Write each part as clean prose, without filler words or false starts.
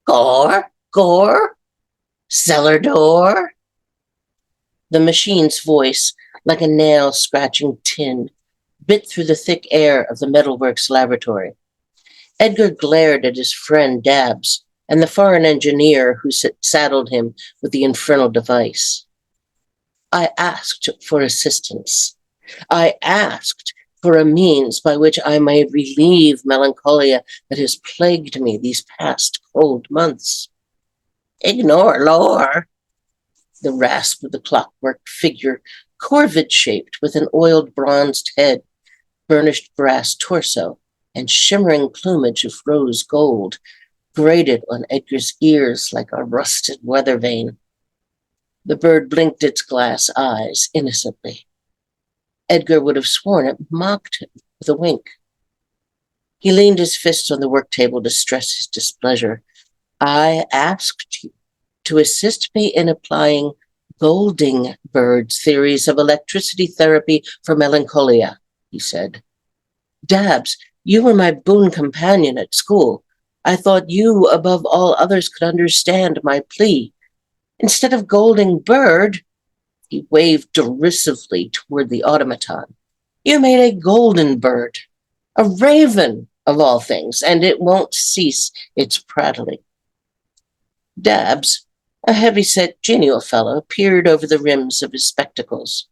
Gore, gore, cellar door. The machine's voice, like a nail scratching tin, bit through the thick air of the metalworks laboratory. Edgar glared at his friend Dabbs and the foreign engineer who saddled him with the infernal device. I asked for assistance. I asked for a means by which I may relieve melancholia that has plagued me these past cold months. Ignore lore. The rasp of the clockwork figure, corvid-shaped with an oiled bronzed head, burnished brass torso, and shimmering plumage of rose gold, grated on Edgar's ears like a rusted weather vane. The bird blinked its glass eyes innocently. Edgar would have sworn it mocked him with a wink. He leaned his fists on the work table to stress his displeasure. I asked you to assist me in applying Golding Bird's theories of electricity therapy for melancholia, he said. Dabbs, you were my boon companion at school. I thought you, above all others, could understand my plea. Instead of Golding Bird, he waved derisively toward the automaton, you made a golden bird, a raven of all things, and it won't cease its prattling. Dabbs, a heavy-set, genial fellow, peered over the rims of his spectacles.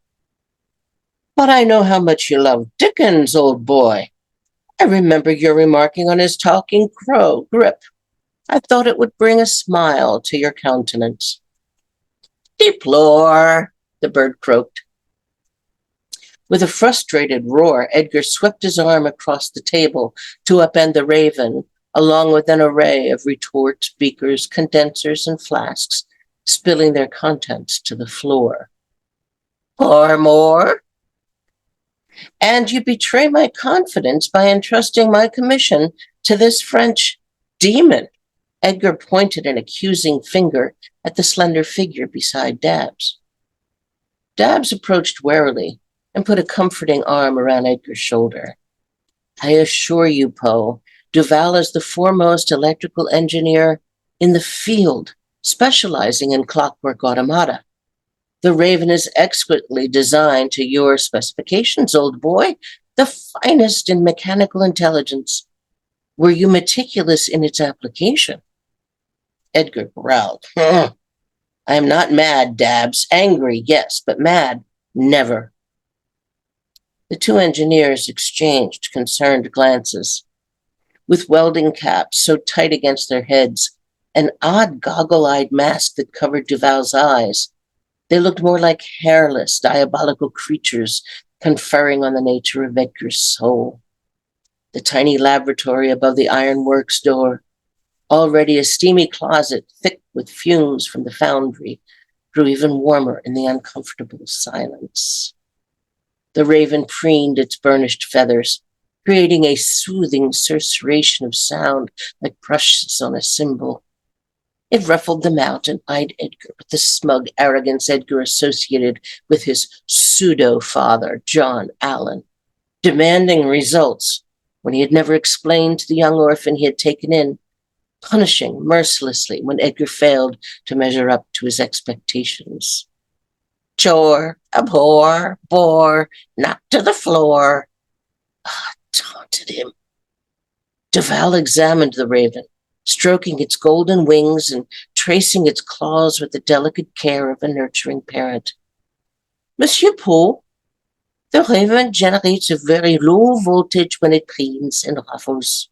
But I know how much you love Dickens, old boy. I remember your remarking on his talking crow grip. I thought it would bring a smile to your countenance. Deplore, the bird croaked. With a frustrated roar, Edgar swept his arm across the table to upend the raven, along with an array of retorts, beakers, condensers, and flasks, spilling their contents to the floor. Pour more? And you betray my confidence by entrusting my commission to this French demon. Edgar pointed an accusing finger at the slender figure beside Dabbs. Dabbs approached warily and put a comforting arm around Edgar's shoulder. I assure you, Poe, Duval is the foremost electrical engineer in the field, specializing in clockwork automata. The Raven is exquisitely designed to your specifications, old boy, the finest in mechanical intelligence. Were you meticulous in its application? Edgar growled. I am not mad, Dabbs. Angry, yes, but mad, never. The two engineers exchanged concerned glances. With welding caps so tight against their heads, an odd goggle-eyed mask that covered Duval's eyes, they looked more like hairless, diabolical creatures conferring on the nature of Edgar's soul. The tiny laboratory above the ironworks door, already a steamy closet thick with fumes from the foundry, grew even warmer in the uncomfortable silence. The raven preened its burnished feathers, creating a soothing susurration of sound like brushes on a cymbal. It ruffled them out and eyed Edgar with the smug arrogance Edgar associated with his pseudo-father, John Allen, demanding results when he had never explained to the young orphan he had taken in, punishing mercilessly when Edgar failed to measure up to his expectations. Chore, abhor, bore, knock to the floor. Taunted him. Duval examined the raven, stroking its golden wings and tracing its claws with the delicate care of a nurturing parent. Monsieur Poe, the raven generates a very low voltage when it preens and ruffles.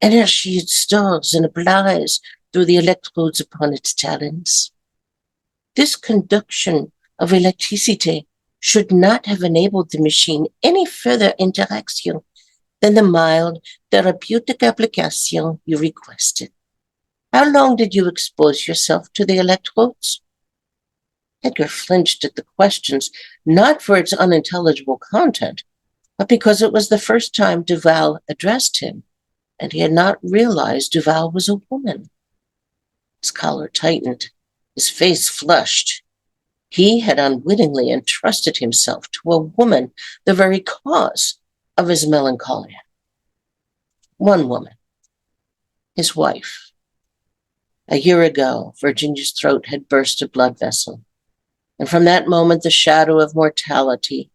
Energy it stores and applies through the electrodes upon its talons. This conduction of electricity should not have enabled the machine any further interaction than the mild therapeutic application you requested. How long did you expose yourself to the electrodes? Edgar flinched at the questions, not for its unintelligible content, but because it was the first time Duval addressed him, and he had not realized Duval was a woman. His collar tightened, his face flushed. He had unwittingly entrusted himself to a woman, the very cause of his melancholia. One woman. His wife. A year ago, Virginia's throat had burst a blood vessel, and from that moment the shadow of mortality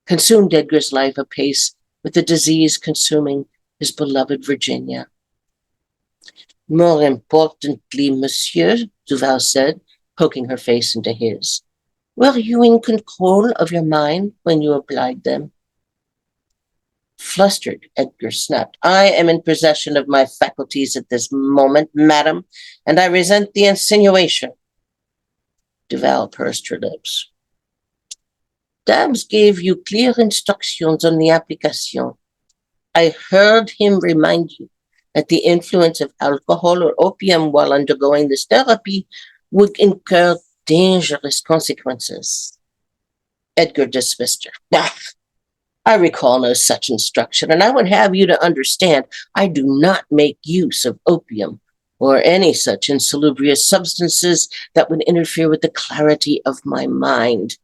consumed Edgar's life apace with the disease consuming his beloved Virginia. More importantly, monsieur, Duval said, poking her face into his, were you in control of your mind when you applied them? Flustered, Edgar snapped. I am in possession of my faculties at this moment, madam, and I resent the insinuation. Duval pursed her lips. Dabbs gave you clear instructions on the application. I heard him remind you that the influence of alcohol or opium while undergoing this therapy would incur dangerous consequences. Edgar dismissed her. I recall no such instruction, and I would have you to understand I do not make use of opium or any such insalubrious substances that would interfere with the clarity of my mind.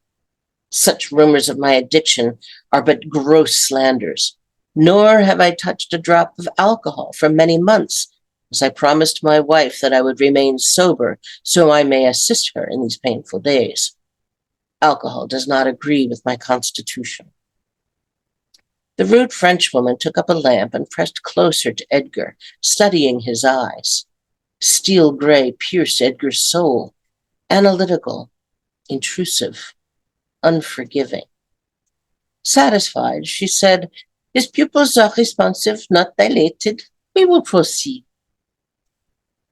Such rumors of my addiction are but gross slanders, nor have I touched a drop of alcohol for many months, as I promised my wife that I would remain sober so I may assist her in these painful days. Alcohol does not agree with my constitution. The rude Frenchwoman took up a lamp and pressed closer to Edgar, studying his eyes. Steel gray pierced Edgar's soul, analytical, intrusive, unforgiving. Satisfied, she said, his pupils are responsive, not dilated. We will proceed.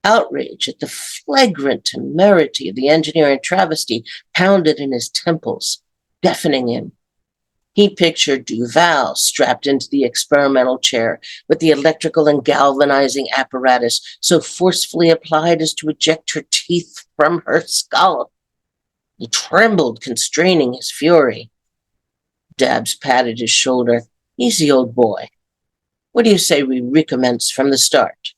Outrage at the flagrant temerity of the engineering travesty pounded in his temples, deafening him. He pictured Duval strapped into the experimental chair with the electrical and galvanizing apparatus so forcefully applied as to eject her teeth from her skull. He trembled, constraining his fury. Dabbs patted his shoulder. Easy, old boy. What do you say we recommence from the start?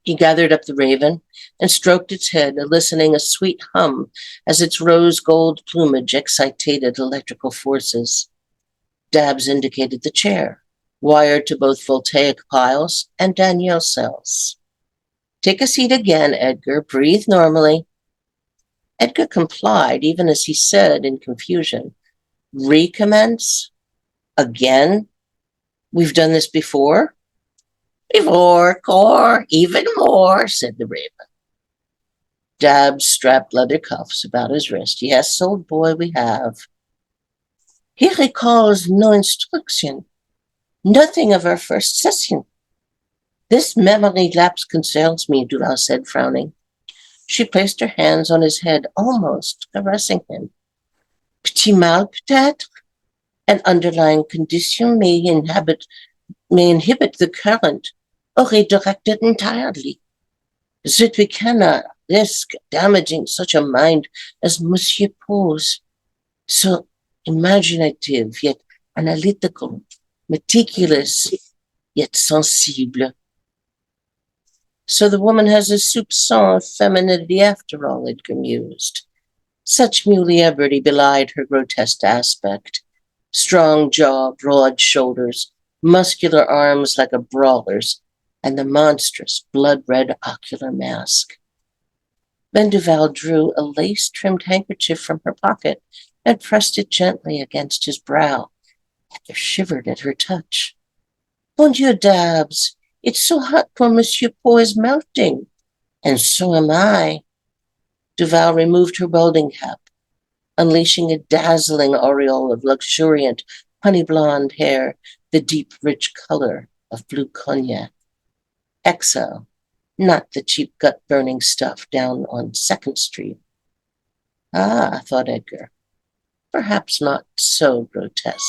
He gathered up the raven and stroked its head, eliciting a sweet hum as its rose-gold plumage excitated electrical forces. Dabbs indicated the chair, wired to both voltaic piles and Danielle cells. Take a seat again, Edgar. Breathe normally. Edgar complied, even as he said in confusion, recommence? Again? We've done this before? Before, Core, even more, said the raven. Dabbs strapped leather cuffs about his wrist. Yes, old boy, we have. He recalls no instruction, nothing of our first session. This memory lapse concerns me, Duval said, frowning. She placed her hands on his head, almost caressing him. Petit mal, peut-être? An underlying condition may inhibit the current, or redirect it entirely. That we cannot risk damaging such a mind as Monsieur Paul's, so imaginative yet analytical, meticulous yet sensible. So the woman has a soupçon of femininity after all, Edgar mused. Such mulierity belied her grotesque aspect. Strong jaw, broad shoulders, muscular arms like a brawler's, and the monstrous, blood-red ocular mask. Then Duval drew a lace-trimmed handkerchief from her pocket and pressed it gently against his brow. Edgar shivered at her touch. Bon Dieu, Dabbs, it's so hot poor Monsieur Paul is melting. And so am I. Duval removed her welding cap, unleashing a dazzling aureole of luxuriant, honey-blonde hair, the deep, rich color of blue cognac. Exo, not the cheap gut-burning stuff down on 2nd Street. Ah, thought Edgar, perhaps not so grotesque.